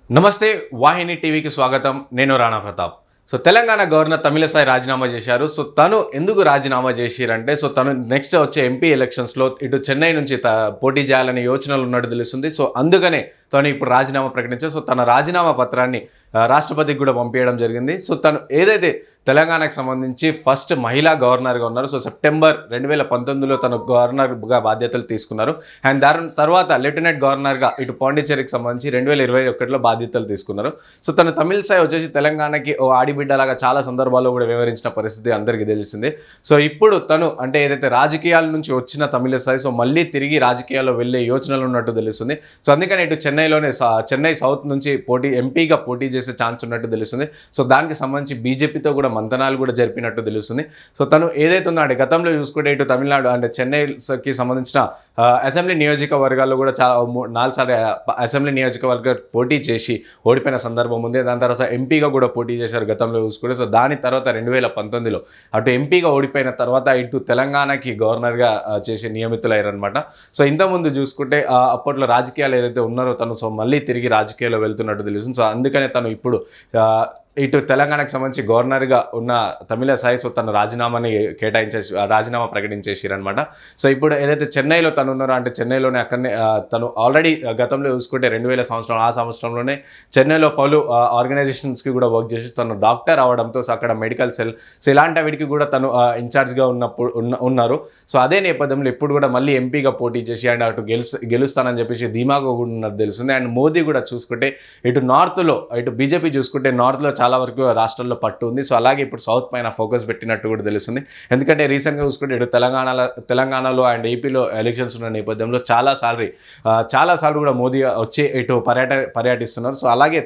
నమస్తే వాహిని టీవీకి స్వాగతం. నేను రాణా ప్రతాప్. తెలంగాణ గవర్నర్ తమిళసై రాజీనామా చేశారు. తను ఎందుకు రాజీనామా చేసిరంటే తను నెక్స్ట్ వచ్చే ఎంపీ ఎలక్షన్స్‌లో ఇటు చెన్నై నుంచి పోటీ చేయాలనే యోచనలు ఉన్నట్టు తెలుస్తుంది. అందుకనే తను ఇప్పుడు రాజీనామా ప్రకటించారు. తన రాజీనామా పత్రాన్ని రాష్ట్రపతికి కూడా పంపించడం జరిగింది. తను ఏదైతే తెలంగాణకు సంబంధించి ఫస్ట్ మహిళా గవర్నర్‌గా ఉన్నారు. సెప్టెంబర్ 2019లో తను గవర్నర్‌గా బాధ్యతలు తీసుకున్నారు. అండ్ దాని తర్వాత లెఫ్టినెంట్ గవర్నర్‌గా ఇటు పాండిచ్చేరికి సంబంధించి 2021లో బాధ్యతలు తీసుకున్నారు. తను తమిళసై వచ్చేసి తెలంగాణకి ఓ ఆడిబిడ్డలాగా చాలా సందర్భాల్లో కూడా వివరించిన పరిస్థితి అందరికీ తెలిసిందే. ఇప్పుడు తను అంటే ఏదైతే రాజకీయాల నుంచి వచ్చిన తమిళసై మళ్ళీ తిరిగి రాజకీయాల్లో వెళ్ళే యోచనలు ఉన్నట్టు తెలుస్తుంది. అందుకని ఇటు చెన్నై సౌత్ నుంచి ఎంపీగా పోటీ చేసే ఛాన్స్ ఉన్నట్టు తెలుస్తుంది. దానికి సంబంధించి బీజేపీతో కూడా మంతనాలు కూడా జరిపినట్టు తెలుస్తుంది. తను ఏదైతే ఉందో అంటే గతంలో చూసుకుంటే ఇటు తమిళనాడు అంటే చెన్నైకి సంబంధించిన అసెంబ్లీ నియోజకవర్గాల్లో కూడా 4 సార్లు అసెంబ్లీ నియోజకవర్గాలు పోటీ చేసి ఓడిపోయిన సందర్భం ఉంది. దాని తర్వాత ఎంపీగా కూడా పోటీ చేశారు గతంలో చూసుకుంటే. దాని తర్వాత 2019లో అటు ఎంపీగా ఓడిపోయిన తర్వాత ఇటు తెలంగాణకి గవర్నర్గా చేసి నియమితులయ్యారనమాట. ఇంతకుముందు చూసుకుంటే అప్పట్లో రాజకీయాలు ఏదైతే ఉన్నారో తను మళ్ళీ తిరిగి రాజకీయాల్లో వెళ్తున్నట్టు తెలుస్తుంది. అందుకనే తను ఇప్పుడు ఇటు తెలంగాణకు సంబంధించి గవర్నర్గా ఉన్న తమిళసై తన రాజీనామా ప్రకటించేసిరనమాట. ఇప్పుడు ఏదైతే చెన్నైలో తను ఉన్నారో అంటే చెన్నైలోనే అక్కడనే తను ఆల్రెడీ గతంలో చూసుకుంటే 2000 సంవత్సరం ఆ సంవత్సరంలోనే చెన్నైలో పలు ఆర్గనైజేషన్స్కి కూడా వర్క్ చేసి తను డాక్టర్ అవడంతో అక్కడ మెడికల్ సెల్ ఇలాంటి వీటికి కూడా తను ఇన్ఛార్జ్గా ఉన్నారు. అదే నేపథ్యంలో ఇప్పుడు కూడా మళ్ళీ ఎంపీగా పోటీ చేసి అండ్ అటు గెలుస్తానని చెప్పేసి ధీమాగా ఉన్నట్టు తెలుస్తుంది. అండ్ మోదీ కూడా చూసుకుంటే ఇటు నార్త్లో ఇటు బీజేపీ చూసుకుంటే నార్త్లో చాలా వరకు రాష్ట్రాల్లో పట్టు ఉంది. అలాగే ఇప్పుడు సౌత్ పైన ఫోకస్ పెట్టినట్టు కూడా తెలుస్తుంది. ఎందుకంటే రీసెంట్గా చూసుకుంటే ఇటు తెలంగాణలో అండ్ ఏపీలో ఎలక్షన్స్ ఉన్న నేపథ్యంలో చాలాసార్లు కూడా మోదీ వచ్చి ఇటు పర్యటిస్తున్నారు. అలాగే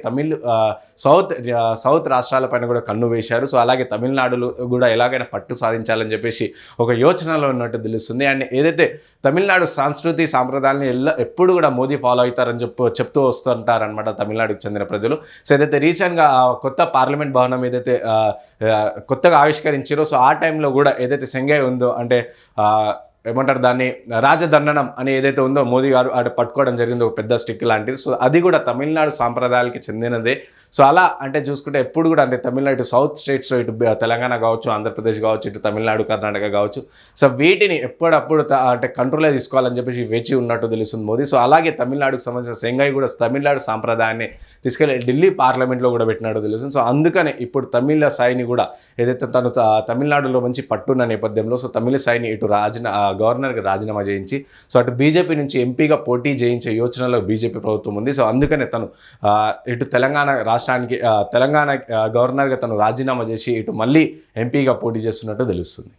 సౌత్ రాష్ట్రాలపైన కూడా కన్ను వేశారు. అలాగే తమిళనాడులో కూడా ఎలాగైనా పట్టు సాధించాలని చెప్పేసి ఒక యోచనలో ఉన్నట్టు తెలుస్తుంది. అండ్ ఏదైతే తమిళనాడు సంస్కృతి సాంప్రదాయాన్ని ఎప్పుడు కూడా మోదీ ఫాలో అవుతారని చెప్తూ వస్తుంటారనమాట తమిళనాడుకి చెందిన ప్రజలు. ఏదైతే రీసెంట్గా కొత్త పార్లమెంట్ భవనం ఏదైతే కొత్తగా ఆవిష్కరించారో ఆ టైంలో కూడా ఏదైతే సెంగై ఉందో అంటే ఏమంటారు దాన్ని రాజదండనం అని ఏదైతే ఉందో మోదీ గారు అటు పట్టుకోవడం జరిగింది ఒక పెద్ద స్టిక్ లాంటిది. అది కూడా తమిళనాడు సాంప్రదాయాలకి చెందినదే. అలా అంటే చూసుకుంటే ఎప్పుడు కూడా అంటే తమిళనాడు సౌత్ స్టేట్స్లో ఇటు తెలంగాణ కావచ్చు, ఆంధ్రప్రదేశ్ కావచ్చు, ఇటు తమిళనాడు, కర్ణాటక కావచ్చు. వీటిని ఎప్పుడప్పుడు అంటే కంట్రోల్లో తీసుకోవాలని చెప్పేసి వేచి ఉన్నట్టు తెలుస్తుంది మోదీ. అలాగే తమిళనాడుకు సంబంధించిన సెంగై కూడా తమిళనాడు సాంప్రదాయాన్ని తీసుకెళ్ళి ఢిల్లీ పార్లమెంట్లో కూడా పెట్టినట్టు తెలుస్తుంది. అందుకనే ఇప్పుడు తమిళసైని కూడా ఏదైతే తను తమిళనాడులో మంచి పట్టున్న నేపథ్యంలో తమిళసైని ఇటు గవర్నర్గా రాజీనామా చేయించి అటు బీజేపీ నుంచి ఎంపీగా పోటీ చేయించే యోచనలో బీజేపీ ప్రభుత్వం ఉంది. అందుకనే తను ఇటు తెలంగాణ గవర్నర్గా తను రాజీనామా చేసి ఇటు మళ్ళీ ఎంపీగా పోటీ చేస్తున్నట్టు తెలుస్తుంది.